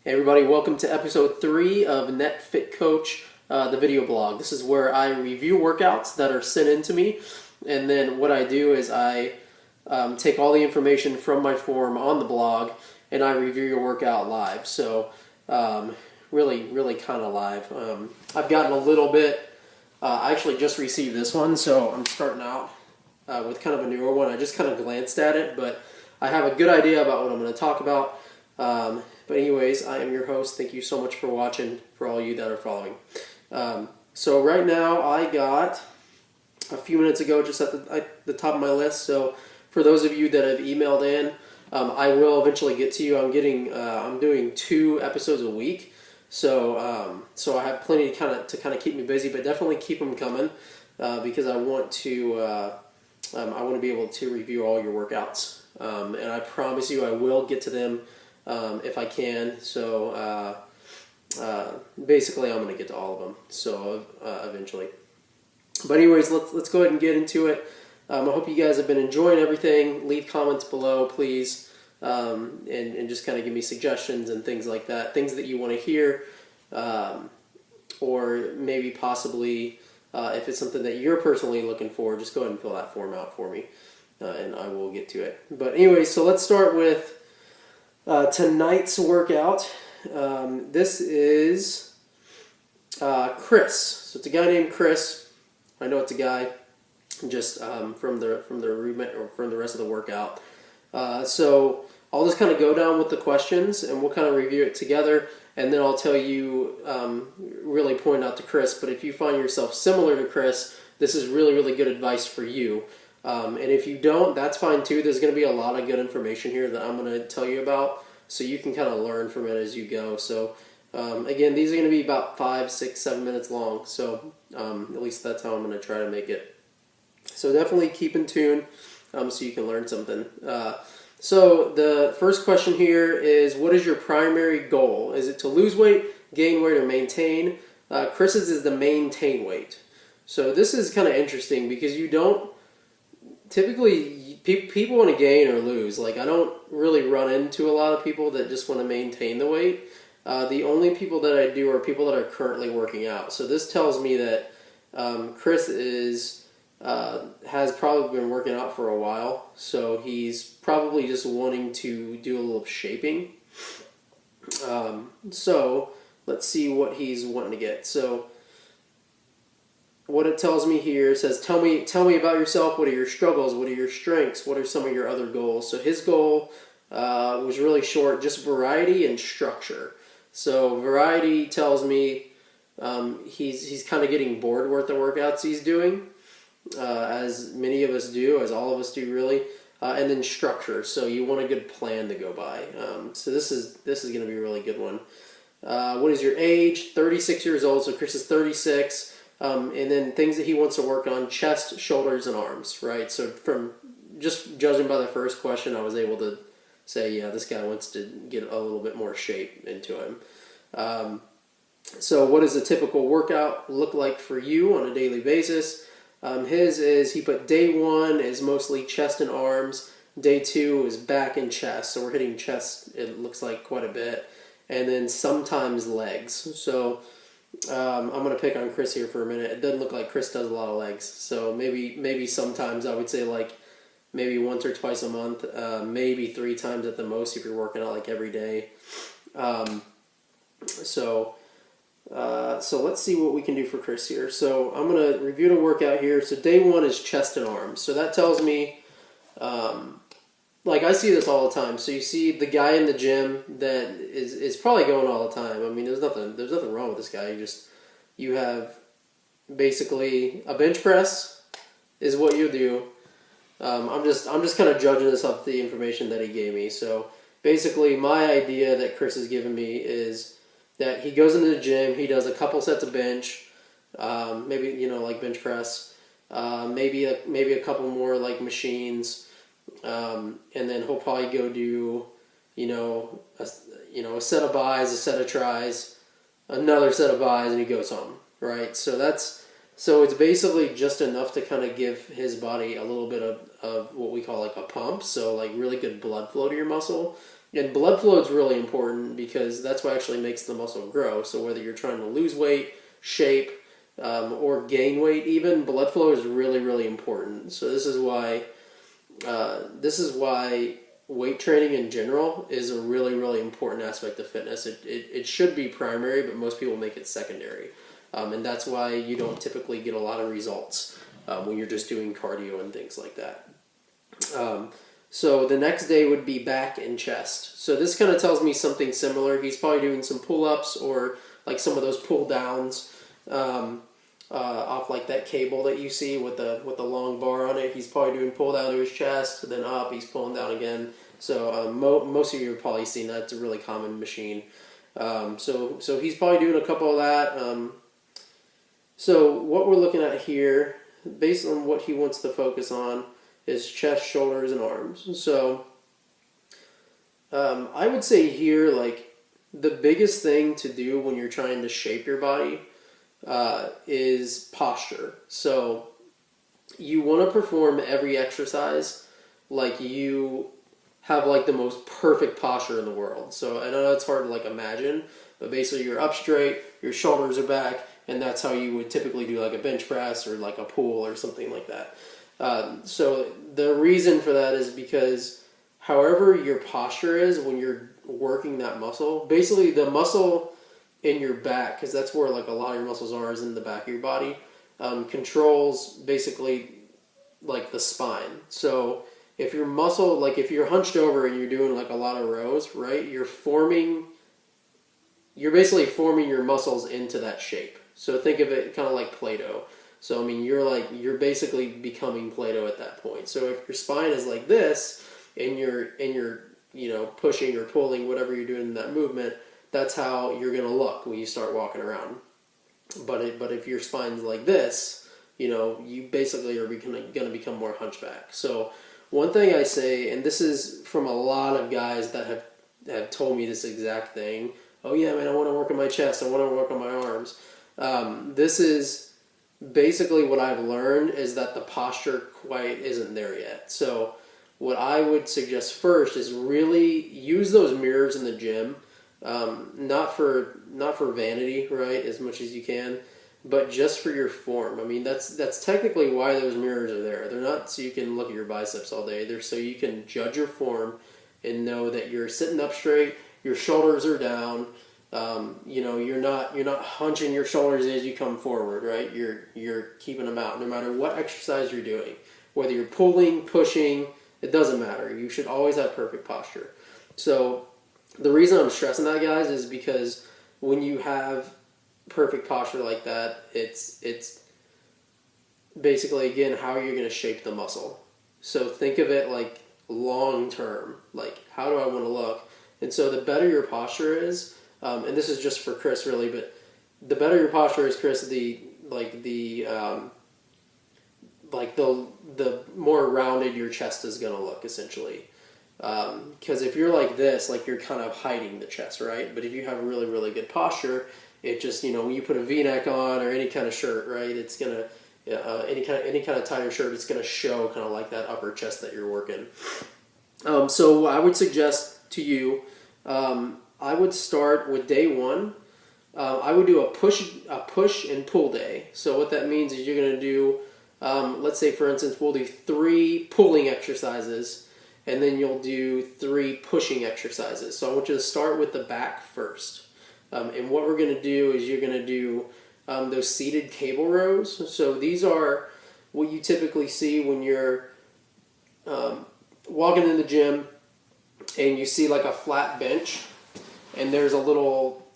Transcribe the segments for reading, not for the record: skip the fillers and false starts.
Hey everybody, welcome to episode 3 of Net Fit Coach, the video blog. This is where I review workouts that are sent in to me, and then what I do is I take all the information from my form on the blog and I review your workout live. So really kind of live. I've gotten a little bit, I actually just received this one, so I'm starting out with kind of a newer one. I just kind of glanced at it, but I have a good idea about what I'm going to talk about. But anyways, I am your host. Thank you so much for watching, for all you that are following. So right now, I got a few minutes ago just at the top of my list. So for those of you that have emailed in, I will eventually get to you. I'm doing 2 episodes a week. So I have plenty to kind of keep me busy, but definitely keep them coming because I want to be able to review all your workouts. And I promise you I will get to them if I can. So basically I'm going to get to all of them. So eventually. But anyways, let's go ahead and get into it. I hope you guys have been enjoying everything. Leave comments below, please, and just kind of give me suggestions and things like that. Things that you want to hear, or maybe possibly if it's something that you're personally looking for, just go ahead and fill that form out for me, and I will get to it. But anyway, so let's start with tonight's workout. This is Chris. So it's a guy named Chris. I know it's a guy, just from the rest of the workout. So I'll just kind of go down with the questions, and we'll kind of review it together, and then I'll tell you, really point out to Chris. But if you find yourself similar to Chris, this is really good advice for you. And if you don't, that's fine too. There's going to be a lot of good information here that I'm going to tell you about, so you can kind of learn from it as you go. So again, these are going to be about 5, 6, 7 minutes long. So at least that's how I'm going to try to make it. So definitely keep in tune so you can learn something. So the first question here is, what is your primary goal? Is it to lose weight, gain weight, or maintain? Chris's is the maintain weight. So this is kind of interesting because you don't typically, people want to gain or lose. Like, I don't really run into a lot of people that just want to maintain the weight. The only people that I do are people that are currently working out. So this tells me that Chris has probably been working out for a while. So he's probably just wanting to do a little shaping. So let's see what he's wanting to get. So what it tells me here says, tell me about yourself. What are your struggles? What are your strengths? What are some of your other goals? So his goal was really short, just variety and structure. So variety tells me he's kind of getting bored with the workouts he's doing, as many of us do, as all of us do really. And then structure. So you want a good plan to go by. So this is going to be a really good one. What is your age? 36 years old. So Chris is 36. And then things that he wants to work on: chest, shoulders, and arms, right? So from just judging by the first question, I was able to say, yeah, this guy wants to get a little bit more shape into him. So what does a typical workout look like for you on a daily basis? His is, he put day 1 is mostly chest and arms. Day 2 is back and chest. So we're hitting chest, it looks like, quite a bit. And then sometimes legs. So I'm going to pick on Chris here for a minute. It doesn't look like Chris does a lot of legs. So maybe sometimes, I would say like maybe once or twice a month, maybe 3 times at the most if you're working out like every day. So let's see what we can do for Chris here. So I'm going to review the workout here. So day 1 is chest and arms. So that tells me, like, I see this all the time. So you see the guy in the gym that is probably going all the time. I mean, there's nothing wrong with this guy. You have basically a bench press is what you do. I'm just kind of judging this off the information that he gave me. So basically, my idea that Chris has given me is that he goes into the gym, he does a couple sets of bench, maybe like bench press, maybe a couple more like machines. And then he'll probably go do, a set of buys, a set of tries, another set of buys, and he goes home, right? So it's basically just enough to kind of give his body a little bit of what we call like a pump, so like really good blood flow to your muscle. And blood flow is really important because that's what actually makes the muscle grow. So whether you're trying to lose weight, shape, or gain weight, even blood flow is really, really important. So this is why weight training in general is a really, really important aspect of fitness. It should be primary, but most people make it secondary. And that's why you don't typically get a lot of results when you're just doing cardio and things like that. So the next day would be back and chest. So this kind of tells me something similar. He's probably doing some pull-ups or like some of those pull-downs off like that cable that you see with the long bar on it. He's probably doing pull-down to his chest, then up, he's pulling down again. So most of you have probably seen that. It's a really common machine. So he's probably doing a couple of that. So what we're looking at here, based on what he wants to focus on, is chest, shoulders, and arms. So I would say here, like, the biggest thing to do when you're trying to shape your body is posture. So you want to perform every exercise like you have like the most perfect posture in the world. So I know it's hard to like imagine, but basically you're up straight, your shoulders are back, and that's how you would typically do like a bench press or like a pull or something like that. So the reason for that is because however your posture is when you're working that muscle, basically the muscle in your back, because that's where like a lot of your muscles are, is in the back of your body, controls basically like the spine. So if your muscle, like if you're hunched over and you're doing like a lot of rows, right, you're basically forming your muscles into that shape. So think of it kind of like Play-Doh. So I mean, you're basically becoming Play-Doh at that point. So if your spine is like this, and you're pushing or pulling, whatever you're doing in that movement, that's how you're gonna look when you start walking around. But if your spine's like this, you basically are gonna become more hunchback. So one thing I say, and this is from a lot of guys that have told me this exact thing. Oh yeah, man, I want to work on my chest. I want to work on my arms. This is basically what I've learned is that the posture quite isn't there yet. So what I would suggest first is really use those mirrors in the gym, not for vanity, right, as much as you can, but just for your form. I mean, that's technically why those mirrors are there. They're not so you can look at your biceps all day. They're so you can judge your form and know that you're sitting up straight, your shoulders are down. You're not hunching your shoulders as you come forward, right? You're keeping them out no matter what exercise you're doing. Whether you're pulling, pushing, it doesn't matter. You should always have perfect posture. So the reason I'm stressing that, guys, is because when you have perfect posture like that, it's basically, again, how you're going to shape the muscle. So think of it like long term, like how do I want to look? And so the better your posture is, and this is just for Chris really, but the better your posture is, Chris, the more rounded your chest is going to look, essentially. Because if you're like this, like you're kind of hiding the chest, right? But if you have really, really good posture, it just, when you put a V-neck on or any kind of shirt, right, it's going to, any kind of tighter shirt, it's going to show kind of like that upper chest that you're working. So I would suggest to you, I would start with day one. I would do a push and pull day. So what that means is you're going to do, let's say for instance, we'll do 3 pulling exercises, and then you'll do 3 pushing exercises. So I want you to start with the back first. And what we're going to do is you're going to do those seated cable rows. So these are what you typically see when you're walking in the gym and you see like a flat bench, and there's a little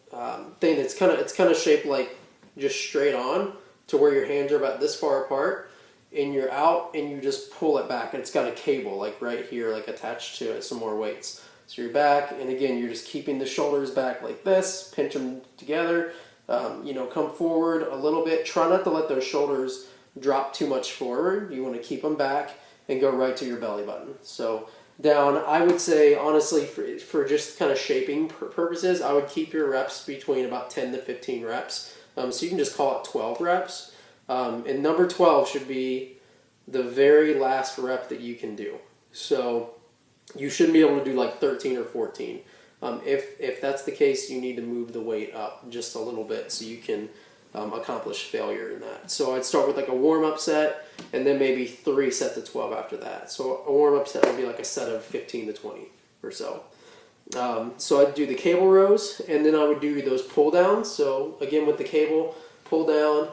thing that's kind of shaped like just straight on to where your hands are about this far apart, and you're out and you just pull it back, and it's got a cable like right here, like attached to it, some more weights. So you're back, and again, you're just keeping the shoulders back like this, pinch them together, come forward a little bit. Try not to let those shoulders drop too much forward. You want to keep them back and go right to your belly button. So down, I would say, honestly, for just kind of shaping purposes, I would keep your reps between about 10 to 15 reps. So you can just call it 12 reps. And number 12 should be the very last rep that you can do. So you shouldn't be able to do like 13 or 14. If that's the case, you need to move the weight up just a little bit so you can accomplish failure in that. So I'd start with like a warm-up set and then maybe 3 sets of 12 after that. So a warm-up set would be like a set of 15 to 20 or so. So I'd do the cable rows and then I would do those pull downs. So again with the cable, pull down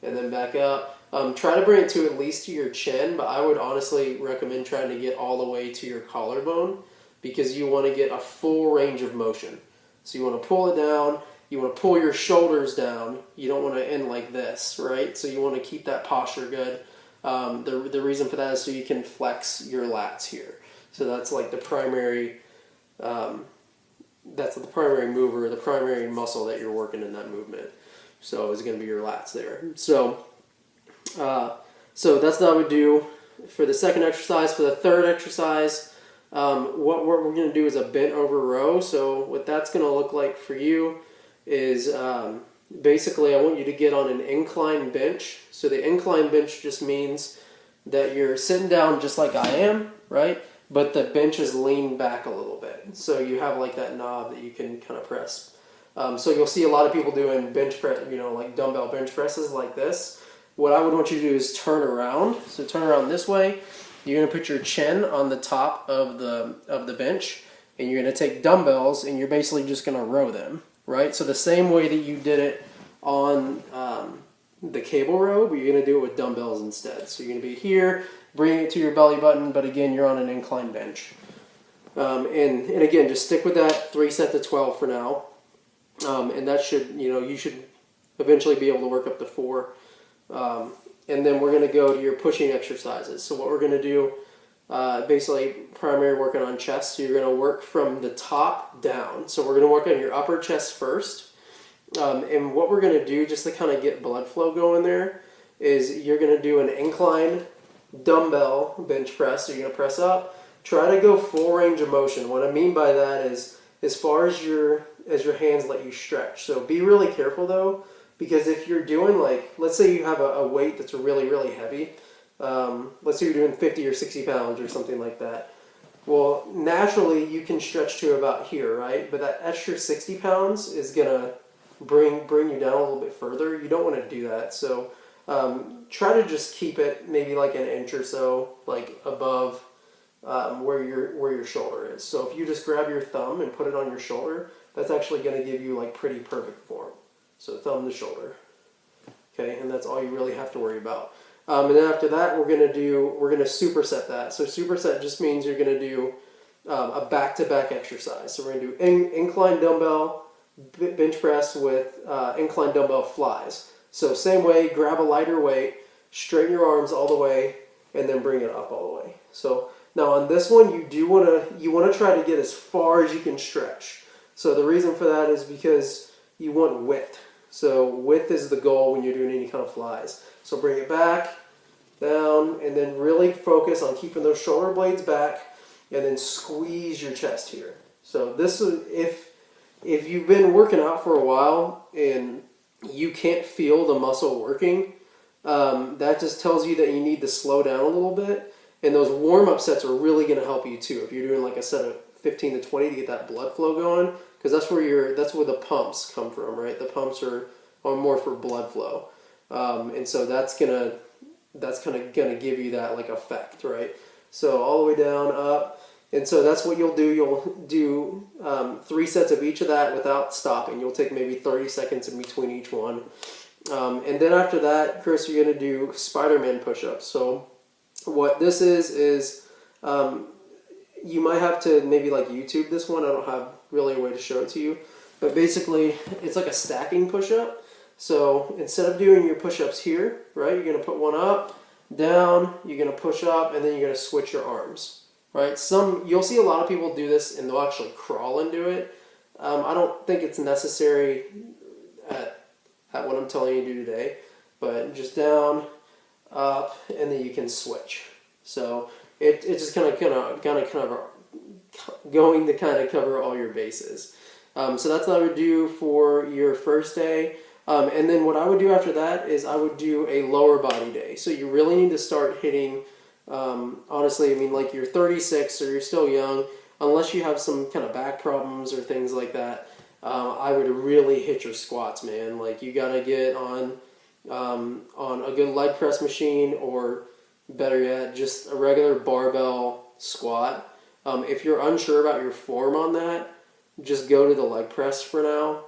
and then back up. Try to bring it to at least to your chin, but I would honestly recommend trying to get all the way to your collarbone because you want to get a full range of motion. So you want to pull it down, you want to pull your shoulders down, you don't want to end like this, right? So you want to keep that posture good. The reason for that is so you can flex your lats here. So that's like the primary, that's the primary mover, the primary muscle that you're working in that movement. So it's going to be your lats there. So that's what I would do for the second exercise. For the third exercise, what we're going to do is a bent over row. So what that's going to look like for you is basically I want you to get on an incline bench. So the incline bench just means that you're sitting down just like I am, right? But the bench is leaned back a little bit. So you have like that knob that you can kind of press. So you'll see a lot of people doing bench press, like dumbbell bench presses like this. What I would want you to do is turn around. So turn around this way. You're going to put your chin on the top of the bench, and you're going to take dumbbells, and you're basically just going to row them, right? So the same way that you did it on the cable row, but you're going to do it with dumbbells instead. So you're going to be here, bring it to your belly button, but again, you're on an incline bench. And again, just stick with that 3 sets of 12 for now. And that should, you should eventually be able to work up to 4. And then we're going to go to your pushing exercises. So what we're going to do, basically primary working on chest. So you're going to work from the top down. So we're going to work on your upper chest first. And what we're going to do just to kind of get blood flow going there is you're going to do an incline dumbbell bench press. So you're going to press up. Try to go full range of motion. What I mean by that is as far as your hands let you stretch. So be really careful though. Because if you're doing let's say you have a weight that's really, really heavy, let's say you're doing 50 or 60 pounds or something like that. Well, naturally you can stretch to about here, right? But that extra 60 pounds is going to bring you down a little bit further. You don't want to do that. So try to just keep it maybe like an inch or so, like above where your shoulder is. So if you just grab your thumb and put it on your shoulder, that's actually going to give you like pretty perfect form. So thumb to shoulder, okay, and that's all you really have to worry about. And then after that, we're going to superset that. So superset just means you're going to do a back-to-back exercise. So we're going to do incline dumbbell bench press with incline dumbbell flies. So same way, grab a lighter weight, straighten your arms all the way, and then bring it up all the way. So now on this one, you want to try to get as far as you can stretch. So the reason for that is because you want width. So width is the goal when you're doing any kind of flies. So bring it back, down, and then really focus on keeping those shoulder blades back, and then squeeze your chest here. So this is if you've been working out for a while and you can't feel the muscle working, that just tells you that you need to slow down a little bit. And those warm-up sets are really going to help you too. If you're doing like a set of 15 to 20 to get that blood flow going, because that's where the pumps come from, right? The pumps are more for blood flow, and so that's gonna give you that like effect, right? So all the way down, up, and so that's what you'll do. You'll do 3 sets of each of that without stopping. You'll take maybe 30 seconds in between each one, and then after that, Chris, you're gonna do Spider-Man push-ups. So what this is you might have to maybe like YouTube this one. I don't have really a way to show it to you, but basically it's like a stacking push-up. So instead of doing your push-ups here, right, you're going to put one up, down, you're going to push up, and then you're going to switch your arms, right? You'll see a lot of people do this and they'll actually crawl and do it. I don't think it's necessary at what I'm telling you to do today, but just down, up, and then you can switch. So it's just kind of going to kind of cover all your bases. So that's what I would do for your first day. And then what I would do after that is I would do a lower body day. So you really need to start hitting Honestly, I mean, like you're 36 or you're still young, unless you have some kind of back problems or things like that. I would really hit your squats, man. Like you gotta get on a good leg press machine, or better yet, just a regular barbell squat. If you're unsure about your form on that, just go to the leg press for now.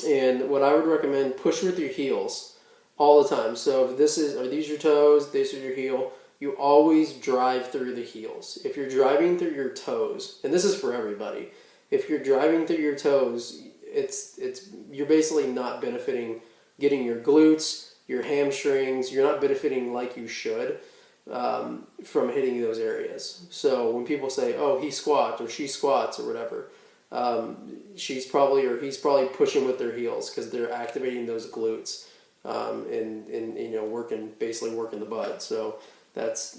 And what I would recommend, push with your heels all the time. So if are these your toes, this is your heel, you always drive through the heels. If you're driving through your toes, and this is for everybody, if you're driving through your toes, it's you're basically not benefiting getting your glutes, your hamstrings, you're not benefiting like you should from hitting those areas. So when people say, oh, he squats or she squats or whatever, she's probably or he's probably pushing with their heels because they're activating those glutes and you know basically working the butt. So that's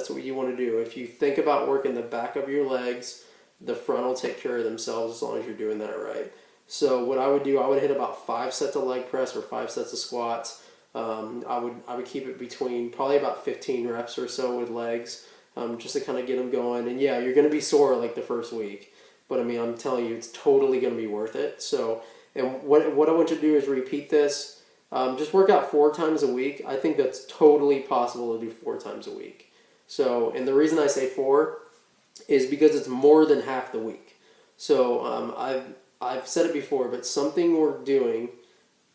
what you want to do. If you think about working the back of your legs, the front will take care of themselves as long as you're doing that right. So what I would do, I would hit about 5 sets of leg press or 5 sets of squats. I would keep it between probably about 15 reps or so with legs, just to kind of get them going. And yeah, you're going to be sore like the first week, but I mean, I'm telling you, it's totally going to be worth it. So, and what I want you to do is repeat this. Just work out 4 times a week. I think that's totally possible to do 4 times a week. So, and the reason I say 4 is because it's more than half the week. So I've said it before, but something worth doing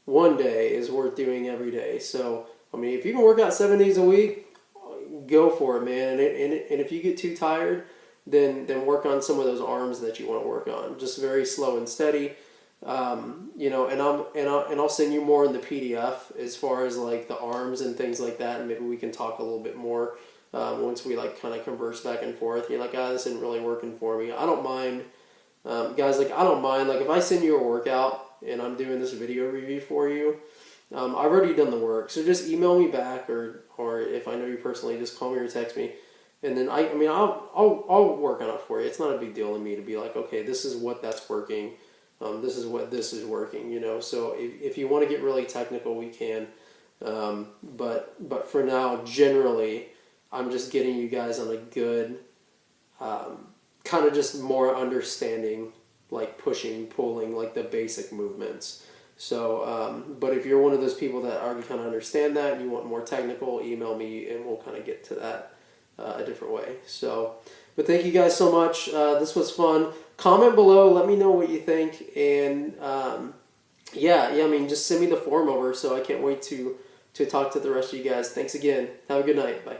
one day is worth doing every day. So, I mean, if you can work out 7 days a week, go for it, man. And if you get too tired, then work on some of those arms that you want to work on. Just very slow and steady. You know, and I'll send you more in the PDF as far as like the arms and things like that, and maybe we can talk a little bit more once we like kind of converse back and forth. You're like, this isn't really working for me. I don't mind. Guys, like, I don't mind, like, if I send you a workout and I'm doing this video review for you, I've already done the work, so just email me back, or if I know you personally, just call me or text me, and then I'll work on it for you. It's not a big deal to me to be like, okay, this is what that's working, this is what this is working, you know. So if you want to get really technical, we can, but for now, generally, I'm just getting you guys on a good kind of just more understanding, like pushing, pulling, like the basic movements. So, but if you're one of those people that already kind of understand that and you want more technical, email me and we'll kind of get to that a different way. So, but thank you guys so much. This was fun. Comment below, let me know what you think, and yeah, I mean, just send me the form over. So I can't wait to talk to the rest of you guys. Thanks again. Have a good night. Bye.